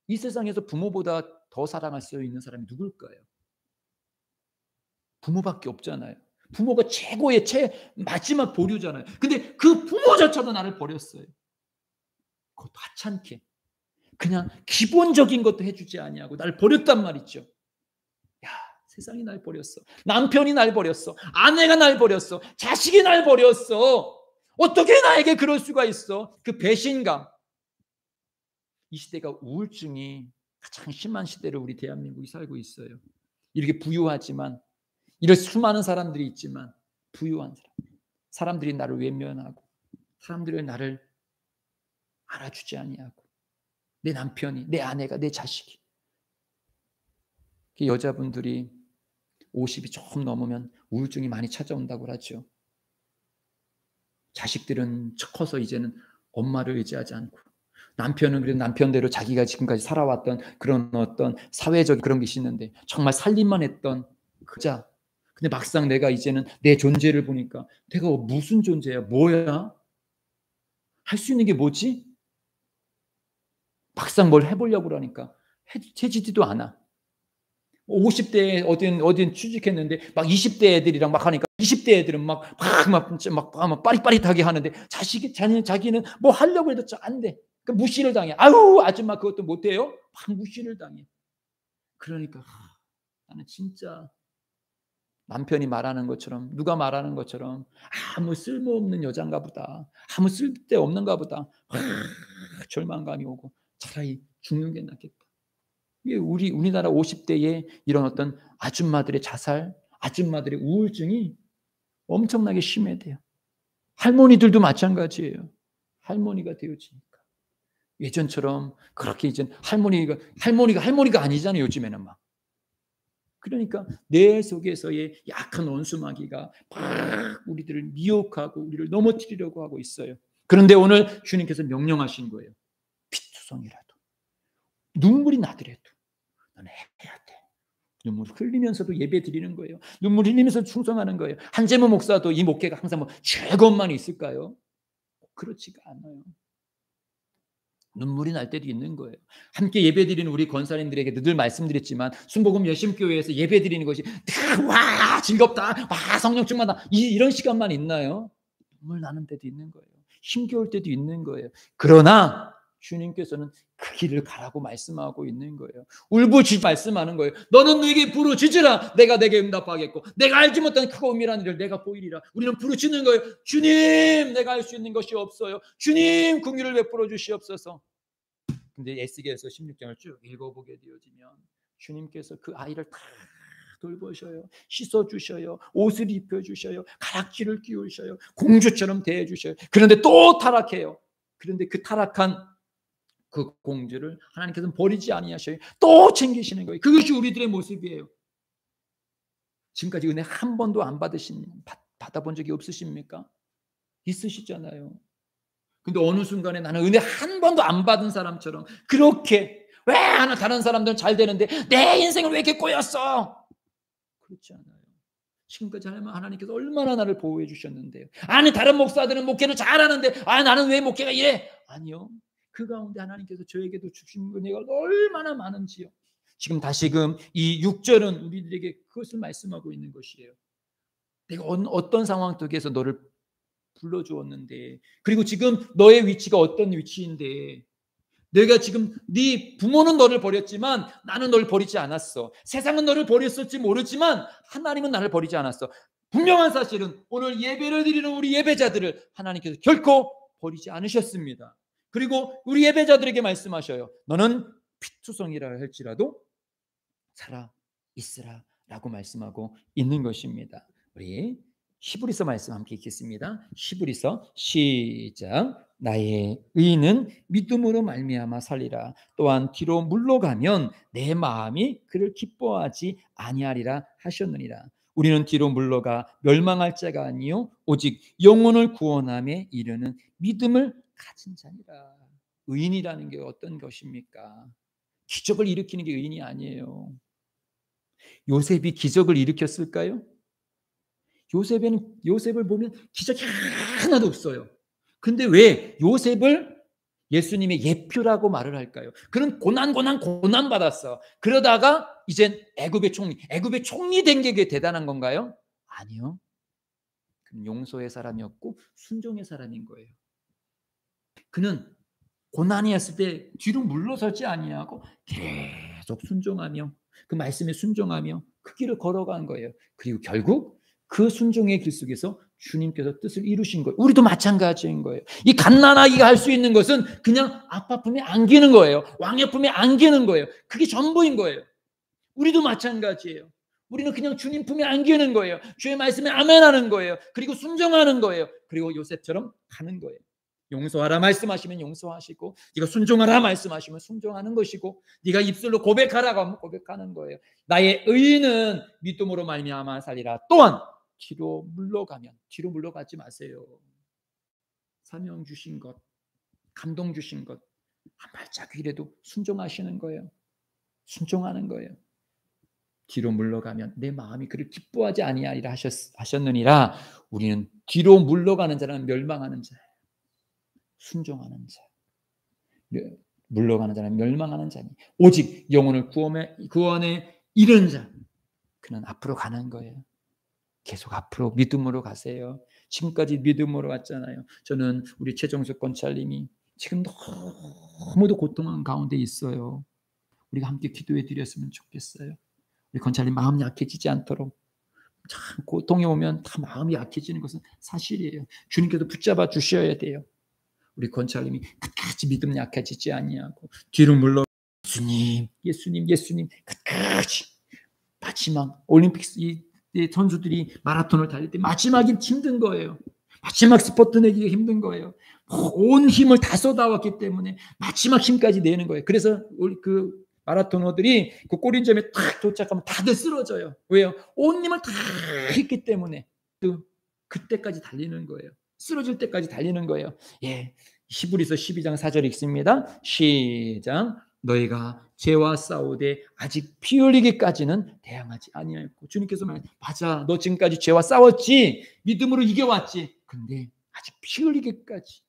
이 세상에서 부모보다 더 사랑할 수 있는 사람이 누굴까요? 부모밖에 없잖아요. 부모가 최고의 마지막 보류잖아요. 근데 그 부모조차도 나를 버렸어요. 그것도 하찮게. 그냥 기본적인 것도 해주지 아니하고 나를 버렸단 말이죠. 야, 세상이 날 버렸어. 남편이 날 버렸어. 아내가 날 버렸어. 자식이 날 버렸어. 어떻게 나에게 그럴 수가 있어? 그 배신감. 이 시대가 우울증이 가장 심한 시대를 우리 대한민국이 살고 있어요. 이렇게 부유하지만, 이런 수많은 사람들이 있지만 부유한 사람들이 나를 외면하고, 사람들이 나를 알아주지 아니하고, 내 남편이, 내 아내가, 내 자식이. 여자분들이 50이 조금 넘으면 우울증이 많이 찾아온다고 하죠. 자식들은 커서 이제는 엄마를 의지하지 않고, 남편은 그래도 남편대로 자기가 지금까지 살아왔던 그런 어떤 사회적 그런 것이 있는데 정말 살림만 했던 그자. 근데 막상 내가 이제는 내 존재를 보니까 내가 무슨 존재야? 뭐야? 할 수 있는 게 뭐지? 막상 뭘 해보려고 그러니까 해지지도 않아. 50대에 어딘 취직했는데 막 20대 애들이랑 막 하니까 20대 애들은 막 빠릿빠릿하게 하는데 자기는 뭐 하려고 해도 안 돼. 그러니까 무시를 당해. 아유, 아줌마 그것도 못해요? 막 무시를 당해. 그러니까 나는 진짜 남편이 말하는 것처럼, 누가 말하는 것처럼 아무 쓸모없는 여잔가 보다, 아무 쓸데없는가 보다, 절망감이 오고 차라리 죽는 게 낫겠다. 우리나라 50대에 이런 어떤 아줌마들의 자살, 아줌마들의 우울증이 엄청나게 심해돼요. 할머니들도 마찬가지예요. 할머니가 되어지니까 예전처럼 그렇게 이제 할머니가 아니잖아요. 요즘에는 막. 그러니까 내 속에서의 약한 원수마귀가 막 우리들을 미혹하고 우리를 넘어뜨리려고 하고 있어요. 그런데 오늘 주님께서 명령하신 거예요. 피투성이라도, 눈물이 나더라도 너는 해야 돼. 눈물 흘리면서도 예배 드리는 거예요. 눈물 흘리면서 충성하는 거예요. 한재무 목사도 이 목회가 항상 뭐 즐거움만 있을까요? 그렇지가 않아요. 눈물이 날 때도 있는 거예요. 함께 예배드리는 우리 권사님들에게 늘 말씀드렸지만 순복음 여심교회에서 예배드리는 것이 와 즐겁다, 와 성령 충만다 이런 시간만 있나요? 눈물 나는 때도 있는 거예요. 힘겨울 때도 있는 거예요. 그러나 주님께서는 그 길을 가라고 말씀하고 있는 거예요. 울부짖 말씀하는 거예요. 너는 내게 부르짖으라 내가 내게 응답하겠고 내가 알지 못한 크고 은밀한 일을 내가 보이리라. 우리는 부르짖는 거예요. 주님, 내가 할 수 있는 것이 없어요. 주님, 긍휼을 베풀어 주시옵소서. 근데 에스겔서 16장을 쭉 읽어보게 되어지면 주님께서 그 아이를 다 돌보셔요. 씻어주셔요. 옷을 입혀주셔요. 가락지를 끼우셔요. 공주처럼 대해주셔요. 그런데 또 타락해요. 그런데 그 타락한 그 공주를 하나님께서는 버리지 아니하셔요. 또 챙기시는 거예요. 그것이 우리들의 모습이에요. 지금까지 은혜 한 번도 안 받아본 적이 없으십니까? 있으시잖아요. 근데 어느 순간에 나는 은혜 한 번도 안 받은 사람처럼 그렇게 왜 하나 다른 사람들은 잘 되는데 내 인생을 왜 이렇게 꼬였어? 그렇지 않아요. 지금까지 하나님께서 얼마나 나를 보호해 주셨는데요. 아니 다른 목사들은 목회를 잘하는데 나는 왜 목회가 이래? 아니요. 그 가운데 하나님께서 저에게도 주신 은혜가 얼마나 많은지요. 지금 다시금 이 6절은 우리들에게 그것을 말씀하고 있는 것이에요. 내가 어떤 상황 속에서 너를 불러주었는데, 그리고 지금 너의 위치가 어떤 위치인데, 내가 지금 네 부모는 너를 버렸지만 나는 너를 버리지 않았어. 세상은 너를 버렸을지 모르지만 하나님은 나를 버리지 않았어. 분명한 사실은 오늘 예배를 드리는 우리 예배자들을 하나님께서 결코 버리지 않으셨습니다. 그리고 우리 예배자들에게 말씀하셔요. 너는 피투성이라 할지라도 살아 있으라 라고 말씀하고 있는 것입니다. 우리 히브리서 말씀 함께 읽겠습니다. 히브리서 시작. 나의 의인은 믿음으로 말미암아 살리라. 또한 뒤로 물러가면 내 마음이 그를 기뻐하지 아니하리라 하셨느니라. 우리는 뒤로 물러가 멸망할 자가 아니요 오직 영혼을 구원함에 이르는 믿음을 가진 자니라. 의인이라는 게 어떤 것입니까? 기적을 일으키는 게 의인이 아니에요. 요셉이 기적을 일으켰을까요? 요셉을 보면 기적이 하나도 없어요. 근데 왜 요셉을 예수님의 예표라고 말을 할까요? 그는 고난 받았어. 그러다가 이젠 애굽의 총리 된 게 대단한 건가요? 아니요. 그는 용서의 사람이었고 순종의 사람인 거예요. 그는 고난이었을 때 뒤로 물러서지 아니하고 계속 순종하며 그 말씀에 순종하며 그 길을 걸어간 거예요. 그리고 결국 그 순종의 길 속에서 주님께서 뜻을 이루신 거예요. 우리도 마찬가지인 거예요. 이 갓난아기가 할 수 있는 것은 그냥 아빠 품에 안기는 거예요. 왕의 품에 안기는 거예요. 그게 전부인 거예요. 우리도 마찬가지예요. 우리는 그냥 주님 품에 안기는 거예요. 주의 말씀에 아멘하는 거예요. 그리고 순종하는 거예요. 그리고 요셉처럼 가는 거예요. 용서하라 말씀하시면 용서하시고, 네가 순종하라 말씀하시면 순종하는 것이고, 네가 입술로 고백하라고 하면 고백하는 거예요. 나의 의인은 믿음으로 말미암아 살리라. 또한 뒤로 물러가지 마세요. 사명 주신 것, 감동 주신 것 한 발자국이라도 순종하시는 거예요. 순종하는 거예요. 뒤로 물러가면 내 마음이 그를 기뻐하지 아니하리라 하셨느니라. 우리는 뒤로 물러가는 자는 멸망하는 자예요. 순종하는 자, 물러가는 자는 멸망하는 자니 오직 영혼을 구원에 이르는 자, 그는 앞으로 가는 거예요. 계속 앞으로 믿음으로 가세요. 지금까지 믿음으로 갔잖아요. 저는 우리 최정숙 권찰님이 지금 너무도 고통한 가운데 있어요. 우리가 함께 기도해 드렸으면 좋겠어요. 우리 권찰님 마음 약해지지 않도록. 참 고통이 오면 다 마음이 약해지는 것은 사실이에요. 주님께서 붙잡아 주셔야 돼요. 우리 권찰님이 끝까지 믿음 약해지지 아니하고 뒤로 물러 예수님 끝까지 마지막 올림픽 이 선수들이 마라톤을 달릴 때 마지막이 힘든 거예요. 마지막 스퍼트 내기가 힘든 거예요. 온 힘을 다 쏟아왔기 때문에 마지막 힘까지 내는 거예요. 그래서 우리 그 마라토너들이 그 꼬린점에 딱 도착하면 다들 쓰러져요. 왜요? 온 힘을 다 했기 때문에 그때까지 달리는 거예요. 쓰러질 때까지 달리는 거예요. 예, 히브리서 12장 4절 읽습니다. 시작. 너희가 죄와 싸우되 아직 피 흘리기까지는 대항하지 아니하였고, 주님께서 맞아, 너 지금까지 죄와 싸웠지, 믿음으로 이겨왔지. 근데 아직 피 흘리기까지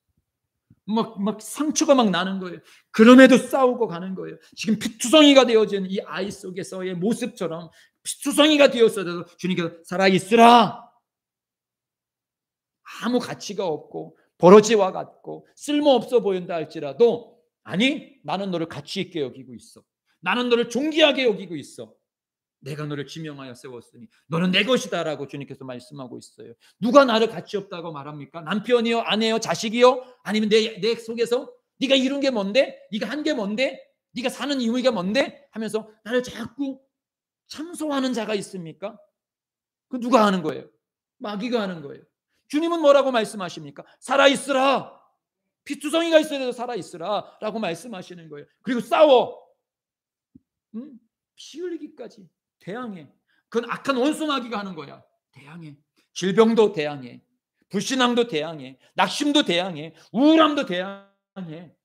막 상처가 막 나는 거예요. 그럼에도 싸우고 가는 거예요. 지금 피투성이가 되어진 이 아이 속에서의 모습처럼 피투성이가 되었어도 주님께서 살아있으라. 아무 가치가 없고 버러지와 같고 쓸모없어 보인다 할지라도, 아니, 나는 너를 가치 있게 여기고 있어. 나는 너를 존귀하게 여기고 있어. 내가 너를 지명하여 세웠으니 너는 내 것이다 라고 주님께서 말씀하고 있어요. 누가 나를 가치 없다고 말합니까? 남편이요, 아내요, 자식이요? 아니면 내 속에서 네가 이룬 게 뭔데? 네가 한 게 뭔데? 네가 사는 이유가 뭔데? 하면서 나를 자꾸 참소하는 자가 있습니까? 그 누가 하는 거예요? 마귀가 하는 거예요. 주님은 뭐라고 말씀하십니까? 살아있으라. 피투성이가 있어야 돼서 살아있으라 라고 말씀하시는 거예요. 그리고 싸워. 피 흘리기까지 대항해. 그건 악한 원수 마귀가 하는 거야. 대항해. 질병도 대항해. 불신앙도 대항해. 낙심도 대항해. 우울함도 대항해.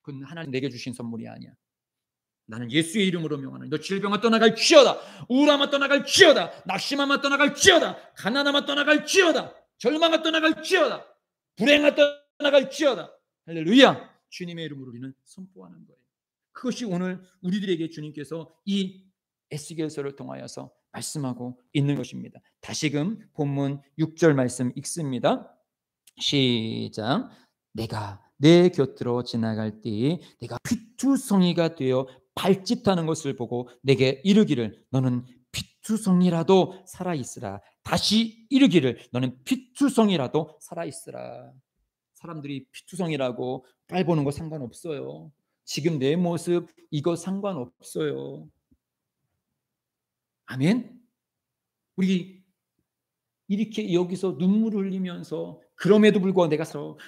그건 하나님 내게 주신 선물이 아니야. 나는 예수의 이름으로 명하노니 너 질병아 떠나갈지어다. 우울함아 떠나갈지어다. 낙심함아 떠나갈지어다. 가난함아 떠나갈지어다. 절망아 떠나갈지어다. 불행아 떠나갈지어다. 할렐루야. 주님의 이름으로 우리는 선포하는 거예요. 그것이 오늘 우리들에게 주님께서 이 에스겔서를 통하여서 말씀하고 있는 것입니다. 다시금 본문 6절 말씀 읽습니다. 시작. 내가 내 곁으로 지나갈 때에 내가 피투성이가 되어 발짓하는 것을 보고 내게 이르기를 너는 피투성이라도 살아있으라. 다시 이르기를 너는 피투성이라도 살아있으라. 사람들이 피투성이라고 깔보는 거 상관없어요. 지금 내 모습 이거 상관없어요. 아멘. 우리 이렇게 여기서 눈물을 흘리면서 그럼에도 불구하고 내가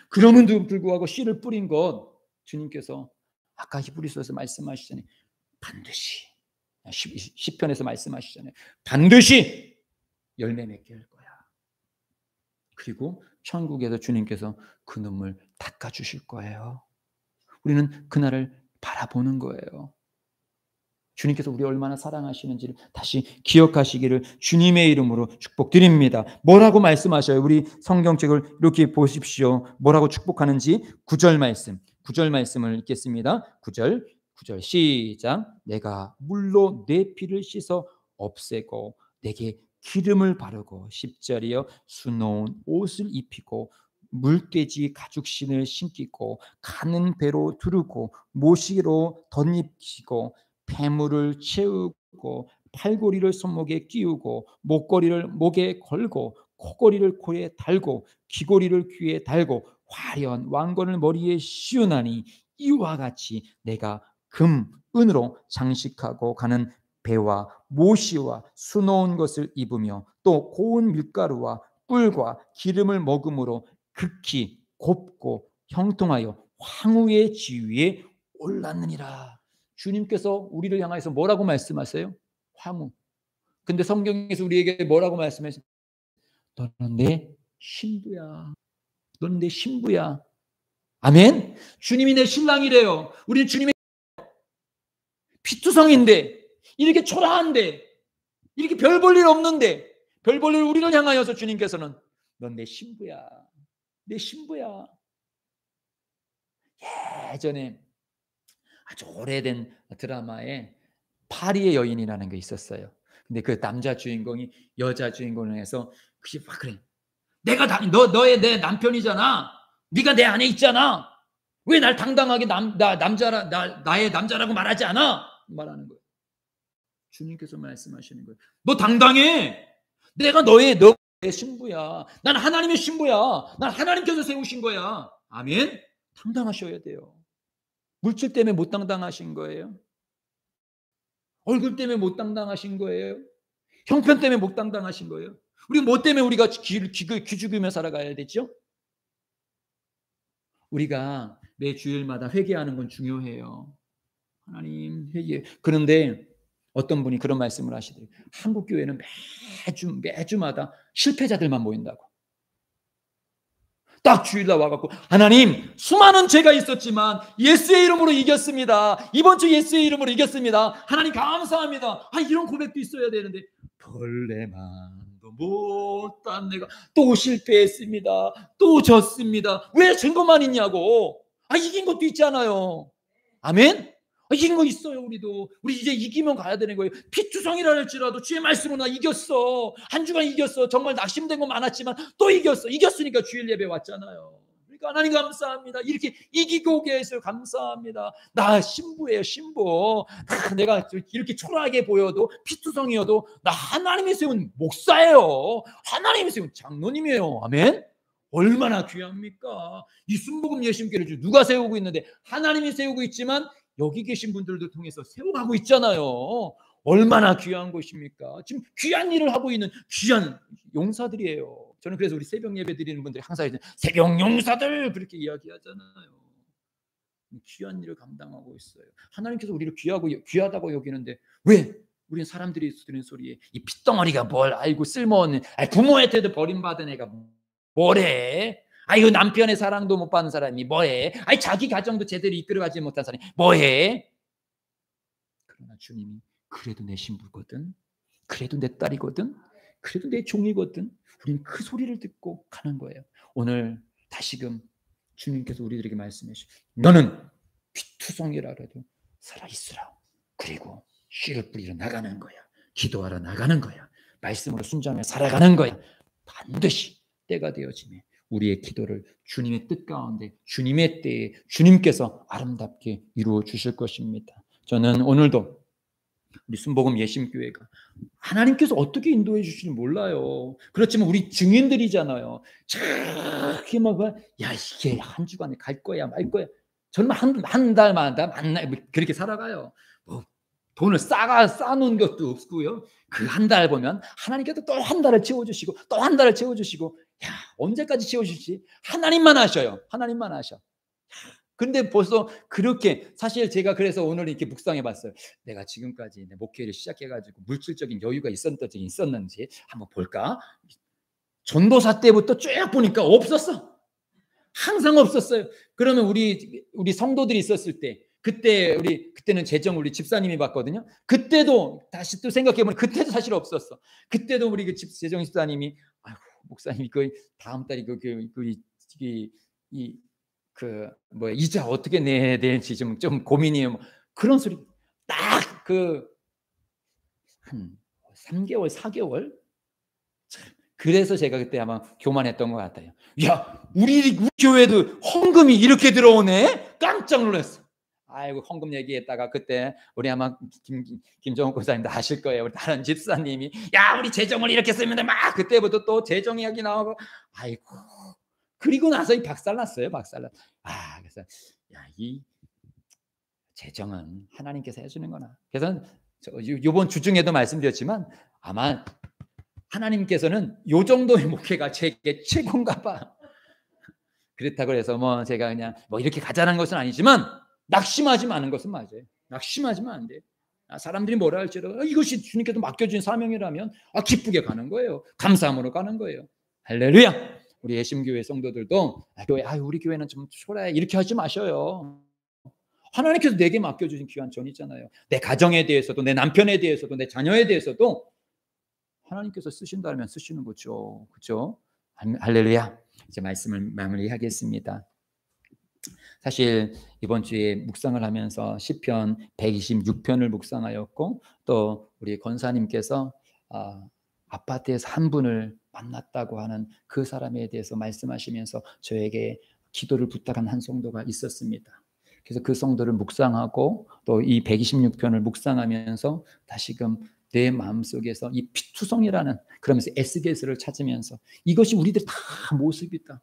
그럼에도 불구하고 씨를 뿌린 것 주님께서 아까 히브리서에서 말씀하시잖아요. 반드시 시편에서 말씀하시잖아요. 반드시 열매 맺게 할 거야. 그리고 천국에서 주님께서 그 눈물 닦아주실 거예요. 우리는 그날을 바라보는 거예요. 주님께서 우리 얼마나 사랑하시는지를 다시 기억하시기를 주님의 이름으로 축복드립니다. 뭐라고 말씀하셔요? 우리 성경책을 이렇게 보십시오. 뭐라고 축복하는지 9절 말씀을 읽겠습니다. 9절 시작. 내가 물로 내 피를 씻어 없애고 내게 기름을 바르고 10절이요. 수놓은 옷을 입히고 물돼지 가죽신을 신기고 가는 배로 두르고 모시로 덧입히고 폐물을 채우고 팔고리를 손목에 끼우고 목걸이를 목에 걸고 코걸이를 코에 달고 귀걸이를 귀에 달고 화려한 왕관을 머리에 씌우나니 이와 같이 내가 금, 은으로 장식하고 가는 배와 모시와 수놓은 것을 입으며 또 고운 밀가루와 꿀과 기름을 먹음으로 극히 곱고 형통하여 황후의 지위에 올랐느니라. 주님께서 우리를 향해서 뭐라고 말씀하세요? 황후. 근데 성경에서 우리에게 뭐라고 말씀하세요? 너는 내 신부야. 너는 내 신부야. 아멘. 주님이 내 신랑이래요. 우리는 주님의 피투성인데, 이렇게 초라한데, 이렇게 별 볼 일 없는데, 별 볼 일 우리를 향하여서 주님께서는 넌 내 신부야. 내 신부야. 예전에 아주 오래된 드라마에 파리의 여인이라는 게 있었어요. 근데 그 남자 주인공이 여자 주인공을 해서 그게 막 그래. 내가 너의 내 남편이잖아. 네가 내 안에 있잖아. 왜 날 당당하게 나의 남자라고 말하지 않아? 말하는 거예요. 주님께서 말씀하시는 거예요. 너 당당해. 내가 너의 신부야. 난 하나님의 신부야. 난 하나님께서 세우신 거야. 아멘. 당당하셔야 돼요. 물질 때문에 못 당당하신 거예요. 얼굴 때문에 못 당당하신 거예요. 형편 때문에 못 당당하신 거예요. 우리 뭐 때문에 우리가 기죽이며 살아가야 되죠? 우리가 매 주일마다 회개하는 건 중요해요. 하나님 회개. 그런데 어떤 분이 그런 말씀을 하시더라고요. 한국 교회는 매주마다 실패자들만 모인다고. 딱 주일날 와갖고 하나님 수많은 죄가 있었지만 예수의 이름으로 이겼습니다. 이번 주 예수의 이름으로 이겼습니다. 하나님 감사합니다. 이런 고백도 있어야 되는데 벌레만도 못한 내가 또 실패했습니다. 또 졌습니다. 왜 증거만 있냐고. 이긴 것도 있잖아요. 아멘. 이긴 거 있어요. 우리 이제 이기면 가야 되는 거예요. 피투성이라 할지라도 주의 말씀으로 나 이겼어. 한 주간 이겼어. 정말 낙심된 거 많았지만 또 이겼으니까 주일 예배 왔잖아요. 그러니까 하나님 감사합니다. 이렇게 이기고 오게 해서 감사합니다. 나 신부예요. 신부. 내가 이렇게 초라하게 보여도 피투성이어도 나 하나님이 세운 목사예요. 하나님이 세운 장로님이에요. 아멘. 얼마나 귀합니까? 이 순복음 예수님께를 누가 세우고 있는데 하나님이 세우고 있지만 여기 계신 분들도 통해서 세워가고 있잖아요. 얼마나 귀한 것입니까? 지금 귀한 일을 하고 있는 귀한 용사들이에요. 저는 그래서 우리 새벽 예배 드리는 분들이 항상 새벽 용사들 그렇게 이야기하잖아요. 귀한 일을 감당하고 있어요. 하나님께서 우리를 귀하다고 여기는데 왜 우리는 사람들이 들은 소리에 이 핏덩어리가 뭘 알고 쓸모없는 부모한테도 버림받은 애가 뭐래? 이거 남편의 사랑도 못 받는 사람이 뭐해? 자기 가정도 제대로 이끌어가지 못한 사람이 뭐해? 그러나 주님이 그래도 내 신부거든. 그래도 내 딸이거든. 그래도 내 종이거든. 우리는 그 소리를 듣고 가는 거예요. 오늘 다시금 주님께서 우리들에게 말씀해 주시죠. 너는 피투성이라 해도 살아있으라. 그리고 씨를 뿌리러 나가는 거야. 기도하러 나가는 거야. 말씀으로 순종하며 살아가는 거야. 반드시 때가 되어지면 우리의 기도를 주님의 뜻 가운데 주님의 때에 주님께서 아름답게 이루어 주실 것입니다. 저는 오늘도 우리 순복음 예심교회가 하나님께서 어떻게 인도해 주실지 몰라요. 그렇지만 우리 증인들이잖아요. 저렇게 막 야, 이게 한 주간에 갈 거야 말 거야. 저는 한 달마다 만나 그렇게 살아가요. 뭐 돈을 쌓아놓은 것도 없고요. 그 한 달 보면 하나님께서 또 한 달을 채워주시고 또 한 달을 채워주시고, 야, 언제까지 채워주실지 하나님만 아셔요. 하나님만 아셔. 근데 벌써 그렇게, 사실 제가 그래서 오늘 이렇게 묵상해 봤어요. 내가 지금까지 내 목회를 시작해가지고 물질적인 여유가 있었는지 한번 볼까? 전도사 때부터 쭉 보니까 없었어. 항상 없었어요. 그러면 우리 성도들이 있었을 때, 그때는 재정 우리 집사님이 봤거든요. 그때도 다시 또 생각해보면 그때도 사실 없었어. 그때도 우리 재정 집사님이, 아이고 목사님 그 다음 달이 이자 어떻게 내야 될지 좀 고민이에요. 뭐 그런 소리 딱 한 3개월 4개월. 그래서 제가 그때 아마 교만했던 것 같아요. 야, 우리 교회도 헌금이 이렇게 들어오네? 깜짝 놀랐어. 아이고, 헌금 얘기했다가 그때 우리 아마 김정욱 권사님도 아실 거예요. 우리 다른 집사님이 야, 우리 재정을 이렇게 쓰면 막 그때부터 또 재정 이야기 나오고, 아이고. 그리고 나서 박살났어요. 그래서 야, 이 재정은 하나님께서 해주는 거나. 그래서 이번 주 중에도 말씀드렸지만 아마 하나님께서는 요 정도의 목회가 제게 최고인가 봐. 그렇다고 해서 뭐 제가 그냥 뭐 이렇게 가자는 것은 아니지만 낙심하지 마는 것은 맞아요. 낙심하지만 안 돼. 사람들이 뭐라 할지라도 이것이 주님께서 맡겨준 사명이라면 기쁘게 가는 거예요. 감사함으로 가는 거예요. 할렐루야. 우리 예심교회 성도들도 우리 교회는 좀 초라해 이렇게 하지 마셔요. 하나님께서 내게 맡겨주신 귀한 전이잖아요. 내 가정에 대해서도, 내 남편에 대해서도, 내 자녀에 대해서도 하나님께서 쓰신다면 쓰시는 거죠. 그렇죠? 할렐루야. 이제 말씀을 마무리하겠습니다. 사실 이번 주에 묵상을 하면서 시편 126편을 묵상하였고, 또 우리 권사님께서 아파트에서 한 분을 만났다고 하는 그 사람에 대해서 말씀하시면서 저에게 기도를 부탁한 한 성도가 있었습니다. 그래서 그 성도를 묵상하고 또 이 126편을 묵상하면서 다시금 내 마음속에서 이 피투성이라는, 그러면서 에스게스를 찾으면서 이것이 우리들 다 모습이다.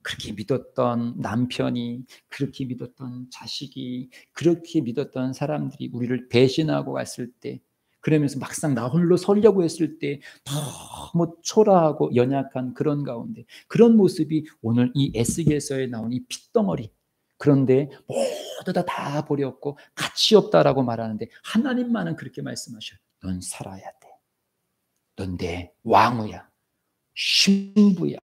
그렇게 믿었던 남편이, 그렇게 믿었던 자식이, 그렇게 믿었던 사람들이 우리를 배신하고 갔을 때, 그러면서 막상 나 홀로 서려고 했을 때 너무 초라하고 연약한 그런 가운데, 그런 모습이 오늘 이 에스겔서에 나온 이 핏덩어리, 그런데 모두 다 버렸고 가치 없다라고 말하는데 하나님만은 그렇게 말씀하셔요. 넌 살아야 돼. 넌 내 왕후야. 신부야.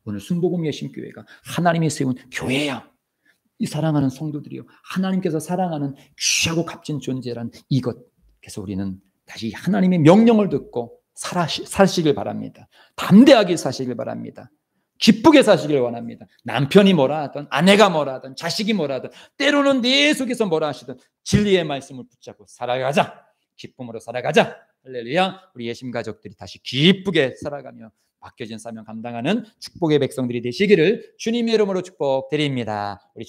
오늘 순복음 예심교회가 하나님이 세운 교회야. 이 사랑하는 성도들이요, 하나님께서 사랑하는 귀하고 값진 존재란 이것. 그래서 우리는 다시 하나님의 명령을 듣고 사시길 바랍니다. 담대하게 사시길 바랍니다. 기쁘게 사시길 원합니다. 남편이 뭐라 하든, 아내가 뭐라 하든, 자식이 뭐라 하든, 때로는 내 속에서 뭐라 하시든 진리의 말씀을 붙잡고 살아가자. 기쁨으로 살아가자. 할렐루야. 우리 예심 가족들이 다시 기쁘게 살아가며 맡겨진 사명 감당하는 축복의 백성들이 되시기를 주님의 이름으로 축복드립니다. 우리